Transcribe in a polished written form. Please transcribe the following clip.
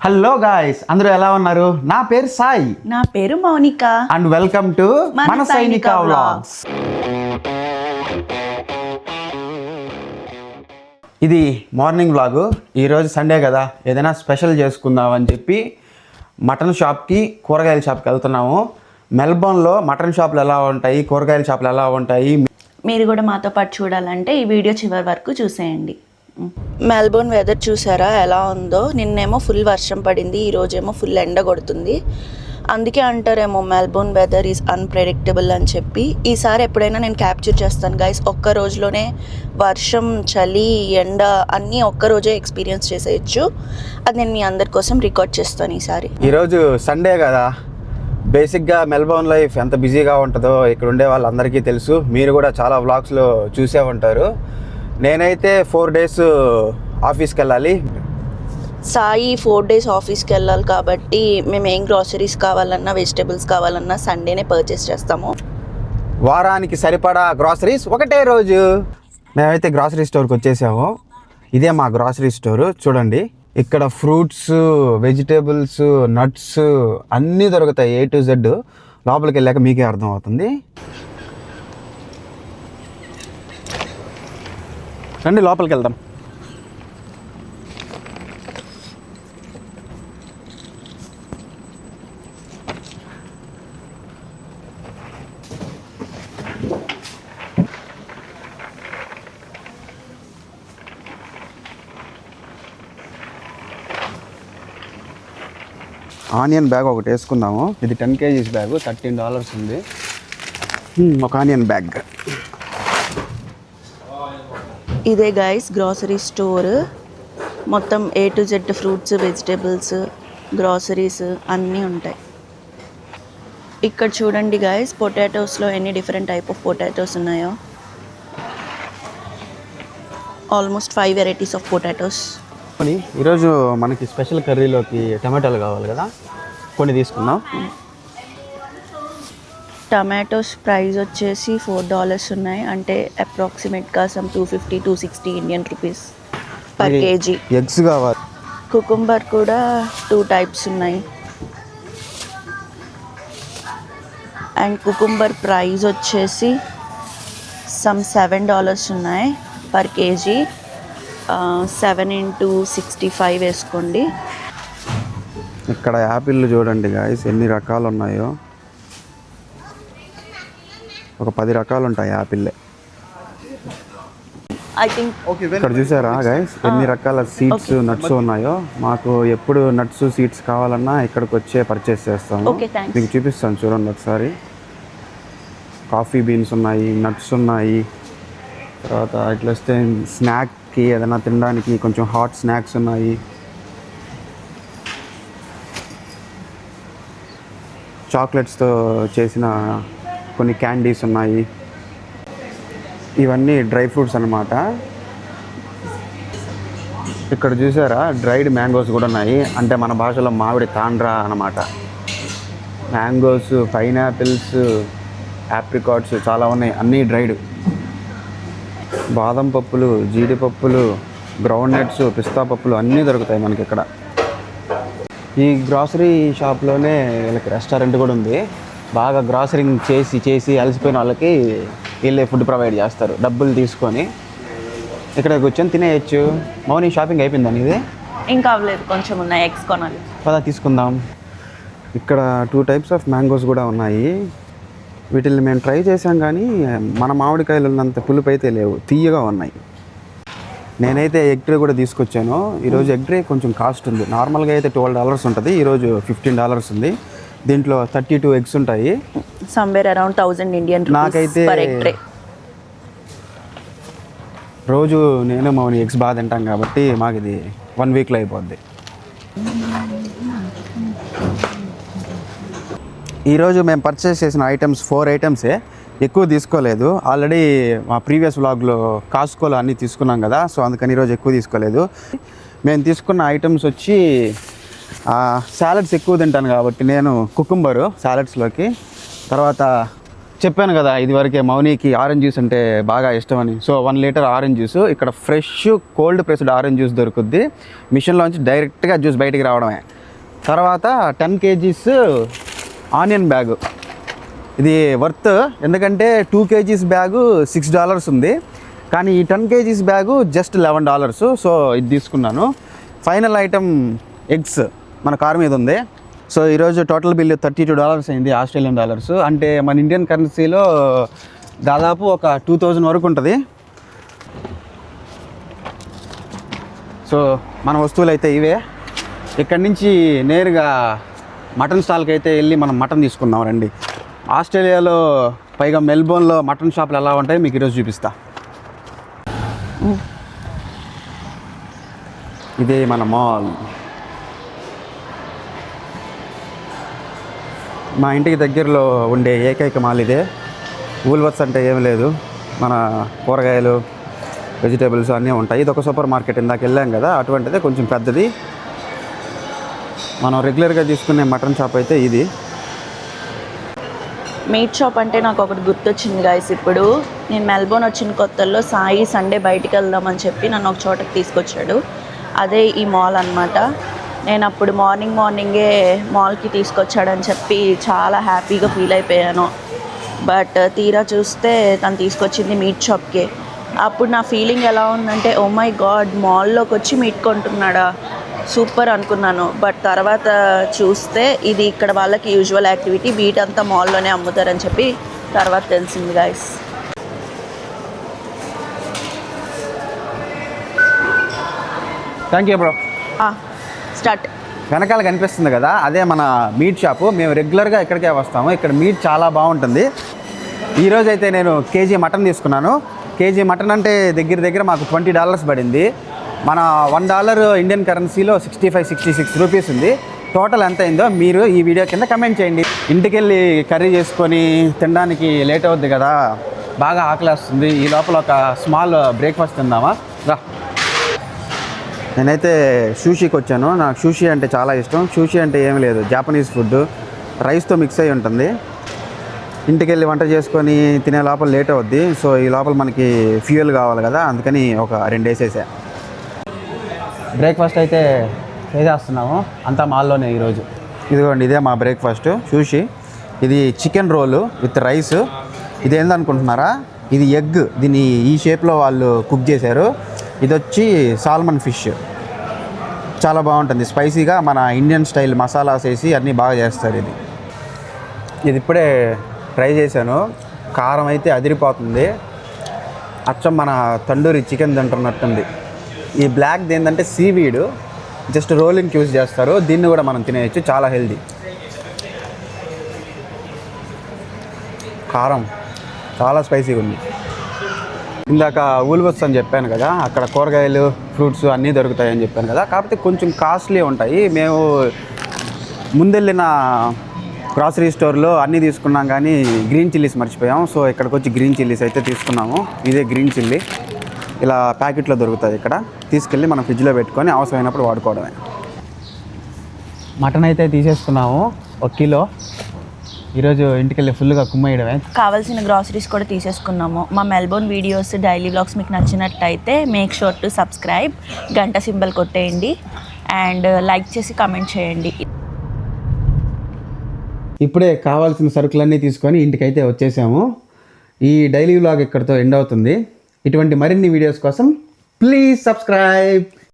Hello guys, అందరూ ఎలా ఉన్నారు? నా పేరు సాయి. నా పేరు మౌనిక. అండ్ వెల్కమ్ టు మన సైనిక వ్లాగ్స్. ఇది మార్నింగ్ వ్లాగు. ఈరోజు సండే కదా, ఏదైనా స్పెషల్ చేసుకుందాం అని చెప్పి మటన్ షాప్కి, కూరగాయల షాప్కి వెళ్తున్నాము. మెల్బోర్న్లో మటన్ షాపులు ఎలా ఉంటాయి, కూరగాయల షాపులు ఎలా ఉంటాయి, మీరు కూడా మాతో పాటు చూడాలంటే ఈ వీడియో చివరి వరకు చూసేయండి. మెల్బోర్న్ వెదర్ చూసారా ఎలా ఉందో? నిన్నేమో ఫుల్ వర్షం పడింది, ఈరోజేమో ఫుల్ ఎండ కొడుతుంది. అందుకే అంటారేమో మెల్బోర్న్ వెదర్ ఈజ్ అన్ప్రెడిక్టబుల్ అని చెప్పి. ఈసారి ఎప్పుడైనా నేను క్యాప్చర్ చేస్తాను గైస్. ఒక్క రోజులోనే వర్షం, చలి, ఎండ అన్నీ ఒక్కరోజే ఎక్స్పీరియన్స్ చేసేయచ్చు. అది నేను మీ అందరి కోసం రికార్డ్ చేస్తాను ఈసారి. ఈరోజు సండే కదా, బేసిక్గా మెల్బోర్న్ లైఫ్ ఎంత బిజీగా ఉంటుందో ఇక్కడ ఉండే వాళ్ళందరికీ తెలుసు. మీరు కూడా చాలా వ్లాగ్స్లో చూసే ఉంటారు. నేనైతే 4 days ఆఫీస్కి వెళ్ళాలి. సాయి 4 days ఆఫీస్కి వెళ్ళాలి కాబట్టి మేము ఏం గ్రాసరీస్ కావాలన్నా, వెజిటేబుల్స్ కావాలన్నా సండేనే పర్చేస్ చేస్తాము. వారానికి సరిపడా గ్రాసరీస్ ఒకటే రోజు. మేమైతే గ్రాసరీ స్టోర్కి వచ్చేసాము. ఇదే మా గ్రాసరీ స్టోరు. చూడండి, ఇక్కడ ఫ్రూట్స్, వెజిటేబుల్స్, నట్స్ అన్నీ దొరుకుతాయి, A to Z. లోపలికి వెళ్ళాక మీకే అర్థం అవుతుంది. రండి లోపలికి వెళ్దాం. ఆనియన్ బ్యాగ్ ఒకటి వేసుకుందాము. ఇది 10 kgs బ్యాగు, $13 ఉంది. ఒక ఆనియన్ బ్యాగ్. ఇదే గైస్ గ్రాసరీ స్టోర్. మొత్తం A to Z fruits, vegetables, groceries అన్నీ ఉంటాయి. ఇక్కడ చూడండి గైస్, పొటాటోస్లో ఎన్ని డిఫరెంట్ టైప్ ఆఫ్ పొటాటోస్ ఉన్నాయో. Almost 5 varieties of potatoes. ఈరోజు మనకి స్పెషల్ కర్రీలోకి టమాటాలు కావాలి కదా, కొన్ని తీసుకుందాం. టమాటోస్ ప్రైస్ వచ్చేసి $4 ఉన్నాయి, అంటే అప్రాక్సిమేట్గా some 250-260 Indian rupees per KG. Eggs కావాలి. కుకుంబర్ కూడా 2 types ఉన్నాయి. అండ్ కుకుంబర్ ప్రైస్ వచ్చేసి సమ్ $7 ఉన్నాయి పర్ కేజీ. 7 into 65 వేసుకోండి. ఇక్కడ యాపిల్ చూడండి గాయస్, ఎన్ని రకాలు ఉన్నాయో. ఒక 10 రకాలు ఉంటాయి యాపిల్లే. ఐ థింక్ ఇక్కడ చూసారా గైస్, ఎన్ని రకాల సీడ్స్, నట్స్ ఉన్నాయో. మాకు ఎప్పుడు నట్స్, సీడ్స్ కావాలన్నా ఇక్కడికి వచ్చే పర్చేస్ చేస్తాము. మీకు చూపిస్తాను చూడండి ఒకసారి. కాఫీ బీన్స్ ఉన్నాయి, నట్స్ ఉన్నాయి. తర్వాత ఇట్లా వస్తే స్నాక్కి ఏదైనా తినడానికి కొంచెం హాట్ స్నాక్స్ ఉన్నాయి. చాక్లెట్స్తో చేసిన కొన్ని క్యాండీస్ ఉన్నాయి. ఇవన్నీ డ్రై ఫ్రూట్స్ అన్నమాట. ఇక్కడ చూసారా, డ్రైడ్ మ్యాంగోస్ కూడా ఉన్నాయి, అంటే మన భాషలో మామిడి తాండ్రా అన్నమాట. మ్యాంగోస్, పైనాపిల్స్, ఆప్రికాట్స్ చాలా ఉన్నాయి, అన్నీ డ్రైడ్. బాదం పప్పులు, జీడిపప్పులు, గ్రౌండ్ నట్స్, పిస్తా పప్పులు అన్నీ దొరుకుతాయి మనకి ఇక్కడ. ఈ గ్రాసరీ షాప్లోనే వీళ్ళకి రెస్టారెంట్ కూడా ఉంది. బాగా గ్రాసరింగ్ చేసి అలసిపోయిన వాళ్ళకి వీళ్ళే ఫుడ్ ప్రొవైడ్ చేస్తారు, డబ్బులు తీసుకొని. ఇక్కడ కూర్చొని తినేయచ్చు. మౌని, షాపింగ్ అయిపోయిందని ఇది? ఇంకా అవ్వలేదు, కొంచెం ఉన్నాయి, ఎగ్స్ కొనాలి. పదా తీసుకుందాం. ఇక్కడ 2 types ఆఫ్ మ్యాంగోస్ కూడా ఉన్నాయి. వీటిని మేము ట్రై చేసాం, కానీ మన మామిడికాయలు ఉన్నంత పులుపు అయితే లేవు, తీయగా ఉన్నాయి. నేనైతే ఎగ్ ట్రే కూడా తీసుకొచ్చాను. ఈరోజు ఎగ్ ట్రే కొంచెం కాస్ట్ ఉంది. నార్మల్గా అయితే $12 ఉంటుంది, ఈరోజు $15 ఉంది. దీంట్లో 32 eggs ఉంటాయి. సమ్వేర్ అరౌండ్ 1000 ఇండియన్ రూపీస్ నాకైతే పర్ ఎగ్ ట్రే. రోజు నేను మౌని ఎగ్స్ బాగా తింటాం కాబట్టి మాకు ఇది 1 weekలో అయిపోద్ది. ఈరోజు మేము పర్చేస్ చేసిన ఐటమ్స్ 4 ఐటమ్సే, ఎక్కువ తీసుకోలేదు. ఆల్రెడీ మా ప్రీవియస్ వ్లాగ్లో కాస్కోలో అన్నీ తీసుకున్నాం కదా, సో అందుకని ఈరోజు ఎక్కువ తీసుకోలేదు. మేము తీసుకున్న ఐటమ్స్ వచ్చి సాలడ్స్ ఎక్కువ తింటాను కాబట్టి నేను కుకుంబరు సాలడ్స్లోకి, తర్వాత చెప్పాను కదా ఇదివరకే మౌనికి ఆరెంజ్ జ్యూస్ అంటే బాగా ఇష్టమని. సో 1 లీటర్ ఆరెంజ్ జ్యూస్ ఇక్కడ fresh cold pressed orange juice దొరుకుద్ది. మిషన్లోంచి డైరెక్ట్గా జ్యూస్ బయటికి రావడమే. తర్వాత 10 kgs ఆనియన్ బ్యాగు. ఇది వర్త్, ఎందుకంటే 2 kgs బ్యాగు $6 ఉంది, కానీ ఈ 10 kgs బ్యాగు జస్ట్ $11. సో ఇది తీసుకున్నాను. ఫైనల్ ఐటమ్ ఎగ్స్ మన కారు మీద ఉంది. సో ఈరోజు టోటల్ బిల్లు $32 అయింది, ఆస్ట్రేలియన్ డాలర్స్. అంటే మన ఇండియన్ కరెన్సీలో దాదాపు ఒక 2000 వరకు ఉంటుంది. సో మన వస్తువులు అయితే ఇవే. ఇక్కడి నుంచి నేరుగా మటన్ స్టాల్కి అయితే వెళ్ళి మనం మటన్ తీసుకుందాం రండి. ఆస్ట్రేలియాలో పైగా మెల్బోర్న్లో మటన్ షాపులు ఎలా ఉంటాయో మీకు ఈరోజు చూపిస్తా. ఇదే మన మాల్. మా ఇంటికి దగ్గరలో ఉండే ఏకైక మాల్ ఇదే. వూల్వర్త్స్ అంటే ఏం లేదు, మన కూరగాయలు వెజిటేబుల్స్ అన్నీ ఉంటాయి. ఇది ఒక సూపర్ మార్కెట్, ఇందాక వెళ్ళాం కదా అటువంటిదే, కొంచెం పెద్దది. మనం రెగ్యులర్గా తీసుకునే మటన్ షాప్ అయితే ఇది. మీట్ షాప్ అంటే నాకు ఒకటి గుర్తొచ్చింది గైస్. ఇప్పుడు నేను మెల్బోర్న్ వచ్చిన కొత్తల్లో సాయి సండే బయటికి వెళ్దామని చెప్పి నన్ను ఒక చోటకి తీసుకొచ్చాడు. అదే ఈ మాల్ అన్నమాట. నేను అప్పుడు మార్నింగే మాల్కి తీసుకొచ్చాడని చెప్పి చాలా హ్యాపీగా ఫీల్ అయిపోయాను. బట్ తీరా చూస్తే తను తీసుకొచ్చింది మీట్ షాప్కే. అప్పుడు నా ఫీలింగ్ ఎలా ఉందంటే, ఓ మై గాడ్, మాల్లోకి వచ్చి మీట్ కొంటున్నాడా, సూపర్ అనుకున్నాను. బట్ తర్వాత చూస్తే ఇది ఇక్కడ వాళ్ళకి యూజువల్ యాక్టివిటీ, మీట్ అంతా మాల్లోనే అమ్ముతారని చెప్పి తర్వాత తెలిసింది guys. Thank you bro. Start. వెనకాల కనిపిస్తుంది కదా, అదే మన మీట్ షాపు. మేము రెగ్యులర్గా ఇక్కడికే వస్తాము. ఇక్కడ మీట్ చాలా బాగుంటుంది. ఈరోజు అయితే నేను కేజీ మటన్ తీసుకున్నాను. కేజీ మటన్ అంటే దగ్గర మాకు $20 పడింది. మన $1 ఇండియన్ కరెన్సీలో 65-66 రూపీస్ ఉంది. టోటల్ ఎంత అయిందో మీరు ఈ వీడియో కింద కమెంట్ చేయండి. ఇంటికి వెళ్ళి కర్రీ చేసుకొని తినడానికి లేట్ అవుద్ది కదా, బాగా ఆకలేస్తుంది. ఈ లోపల ఒక స్మాల్ బ్రేక్ఫాస్ట్ తిందామా రా. నేనైతే సూషీకి వచ్చాను. నాకు సూషీ అంటే చాలా ఇష్టం. సూషీ అంటే ఏం లేదు, జాపనీస్ ఫుడ్, రైస్తో మిక్స్ అయ్యి ఉంటుంది. ఇంటికి వెళ్ళి వంట చేసుకొని తినే లోపల లేట్ అవుద్ది. సో ఈ లోపల మనకి ఫ్యూయల్ కావాలి కదా, అందుకని ఒక 2 వేసేసా. బ్రేక్ఫాస్ట్ అయితే చేసేస్తున్నాము, అంతా మాల్లోనే ఈరోజు. ఇదిగోండి, ఇదే మా బ్రేక్ఫాస్ట్ సూషీ. ఇది చికెన్ రోలు విత్ రైస్. ఇది ఏందనుకుంటున్నారా, ఇది ఎగ్. దీన్ని ఈ షేప్లో వాళ్ళు కుక్ చేశారు. ఇది వచ్చి సాల్మన్ ఫిష్, చాలా బాగుంటుంది. స్పైసీగా మన ఇండియన్ స్టైల్ మసాలాస్ వేసి అన్నీ బాగా చేస్తారు. ఇది ఇప్పుడే ట్రై చేశాను. కారం అయితే అదిరిపోతుంది. అచ్చం మన తండూరి చికెన్ తింటున్నట్టుంది. ఈ బ్లాక్ ఏంటంటే సీవీడ్, జస్ట్ రోలింగ్ యూజ్ చేస్తారు. దీన్ని కూడా మనం తినేయచ్చు, చాలా హెల్దీ. కారం చాలా స్పైసీగా ఉంది. ఇందాక వూల్వర్త్స్ అని చెప్పాను కదా, అక్కడ కూరగాయలు ఫ్రూట్స్ అన్నీ దొరుకుతాయని చెప్పాను కదా, కాకపోతే కొంచెం కాస్ట్లీ ఉంటాయి. మేము ముందెళ్ళిన గ్రాసరీ స్టోర్లో అన్నీ తీసుకున్నాం, కానీ గ్రీన్ చిల్లీస్ మర్చిపోయాం. సో ఇక్కడికి వచ్చి గ్రీన్ చిల్లీస్ అయితే తీసుకున్నాము. ఇదే గ్రీన్ చిల్లీ, ఇలా ప్యాకెట్లో దొరుకుతుంది. ఇక్కడ తీసుకెళ్ళి మనం ఫ్రిడ్జ్లో పెట్టుకొని అవసరమైనప్పుడు వాడుకోవడమే. మటన్ అయితే తీసేసుకున్నాము 1 కిలో. ఈరోజు ఇంటికి వెళ్ళి ఫుల్గా కుమ్మేయడమే. కావాల్సిన గ్రాసరీస్ కూడా తీసేసుకున్నాము. మా మెల్బోర్న్ వీడియోస్, డైలీ వ్లాగ్స్ మీకు నచ్చినట్టయితే మేక్ షూర్ టు సబ్స్క్రైబ్, గంట సింబల్ కొట్టేయండి అండ్ లైక్ చేసి కమెంట్ చేయండి. ఇప్పుడే కావాల్సిన సరుకులన్నీ తీసుకొని ఇంటికైతే వచ్చేసాము. ఈ డైలీ వ్లాగ్ ఇక్కడితో ఎండ్ అవుతుంది. ఇటువంటి మరిన్ని వీడియోస్ కోసం ప్లీజ్ సబ్స్క్రైబ్.